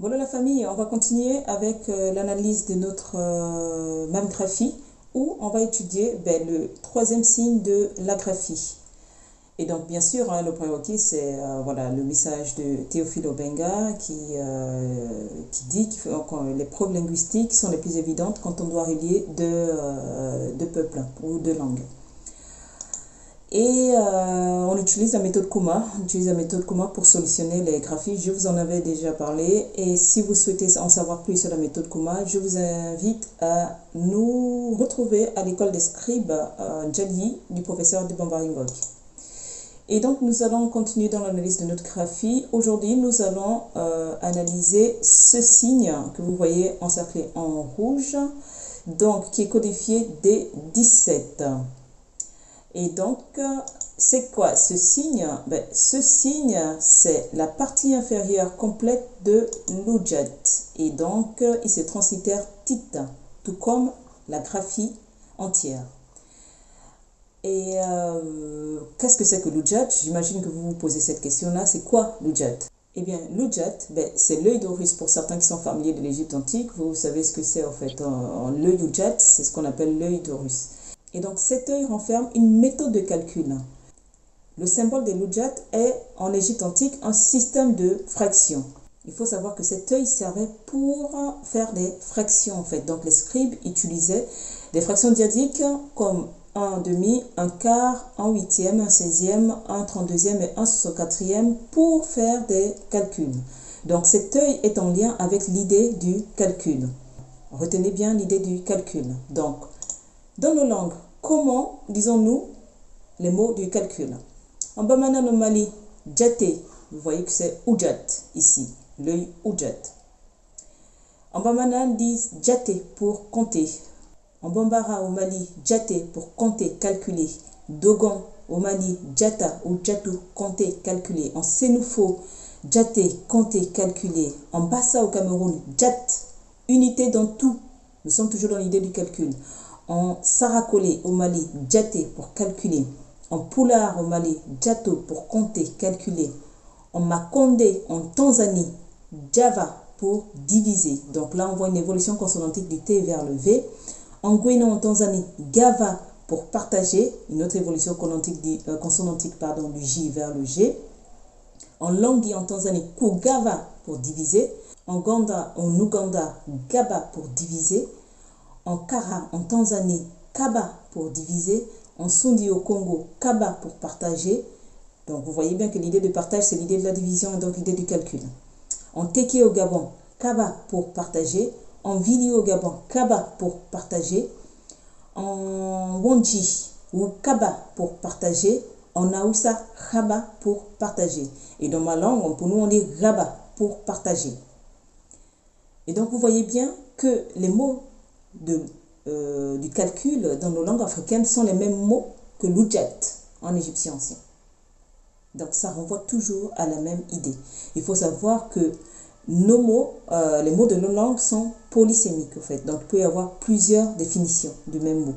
Voilà la famille, on va continuer avec l'analyse de notre même graphie où on va étudier le troisième signe de la graphie. Et donc bien sûr, le prérequis c'est voilà, le message de Théophile Obenga qui dit que les preuves linguistiques sont les plus évidentes quand on doit relier deux peuples ou deux langues. Et on utilise la méthode Kuma. On utilise la méthode Kuma pour solutionner les graphies. Je vous en avais déjà parlé. Et si vous souhaitez en savoir plus sur la méthode Kuma, je vous invite à nous retrouver à l'école des scribes Djali du professeur de Bambaringok. Et donc nous allons continuer dans l'analyse de notre graphie. Aujourd'hui, nous allons analyser ce signe que vous voyez encerclé en rouge, donc qui est codifié D17. Et donc, c'est quoi ce signe? Ce signe, c'est la partie inférieure complète de l'ujat. Et donc, il se translitère tit, tout comme la graphie entière. Et qu'est-ce que c'est que l'ujat? J'imagine que vous vous posez cette question-là. C'est quoi l'ujat? Eh bien, l'ujat, c'est l'œil d'Horus pour certains qui sont familiers de l'Égypte antique. Vous savez ce que c'est en fait. L'œil ujat, c'est ce qu'on appelle l'œil d'Horus. Et donc cet œil renferme une méthode de calcul. Le symbole de l'ujat est en Égypte antique un système de fractions. Il faut savoir que cet œil servait pour faire des fractions en fait. Donc les scribes utilisaient des fractions diadiques comme 1 demi, 1 quart, 1 huitième, 1 16e, 1 32e et 1 64e pour faire des calculs. Donc cet œil est en lien avec l'idée du calcul. Retenez bien l'idée du calcul. Donc dans nos langues, comment disons-nous les mots du calcul? En Bamana no Mali, djate, vous voyez que c'est ujat ici, l'œil ujat. En Bamana, disent djate pour compter. En Bambara au Mali, djate pour compter, calculer. Dogon au Mali, djata ou djatu, compter, calculer. En Sénoufo, djate, compter, calculer. En Bassa au Cameroun, djat, unité dans tout. Nous sommes toujours dans l'idée du calcul. En Sarakolé au Mali, djate pour calculer. En Poulard au Mali, djato pour compter, calculer. En Makonde en Tanzanie, djava pour diviser. Donc là, on voit une évolution consonantique du T vers le V. En Guénon en Tanzanie, gava pour partager. Une autre évolution consonantique du J vers le G. En Langui en Tanzanie, kugava pour diviser. En Ouganda, gaba pour diviser. En Kara, en Tanzanie, Kaba pour diviser. En Sundi au Congo, Kaba pour partager. Donc vous voyez bien que l'idée de partage, c'est l'idée de la division et donc l'idée du calcul. En Teke au Gabon, Kaba pour partager. En Vili au Gabon, Kaba pour partager. En Wonji ou Kaba pour partager. En Aoussa, Khaba pour partager. Et dans ma langue, pour nous, on dit Raba pour partager. Et donc vous voyez bien que les mots du calcul dans nos langues africaines sont les mêmes mots que l'ujat en égyptien ancien. Donc ça renvoie toujours à la même idée. Il faut savoir que nos mots, les mots de nos langues sont polysémiques en fait. Donc il peut y avoir plusieurs définitions du même mot.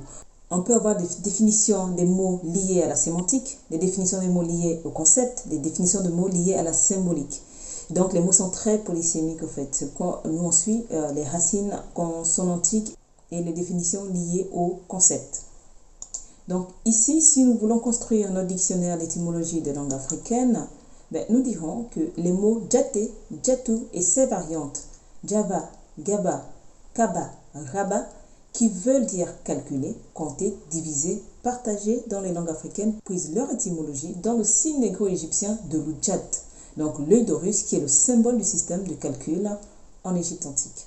On peut avoir des définitions des mots liés à la sémantique, des définitions des mots liés au concept, des définitions de mots liés à la symbolique. Donc les mots sont très polysémiques en fait. C'est quoi nous on suit les racines consonantiques et les définitions liées au concept. Donc ici, si nous voulons construire notre dictionnaire d'étymologie des langues africaines, nous dirons que les mots djate, djatu et ses variantes, djava, gaba, kaba, raba, qui veulent dire calculer, compter, diviser, partager dans les langues africaines, puisent leur étymologie dans le signe négro-égyptien de l'ujat, donc l'œil d'Horus qui est le symbole du système de calcul en Égypte antique.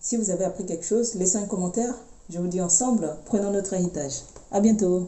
Si vous avez appris quelque chose, laissez un commentaire. Je vous dis ensemble, prenons notre héritage. À bientôt.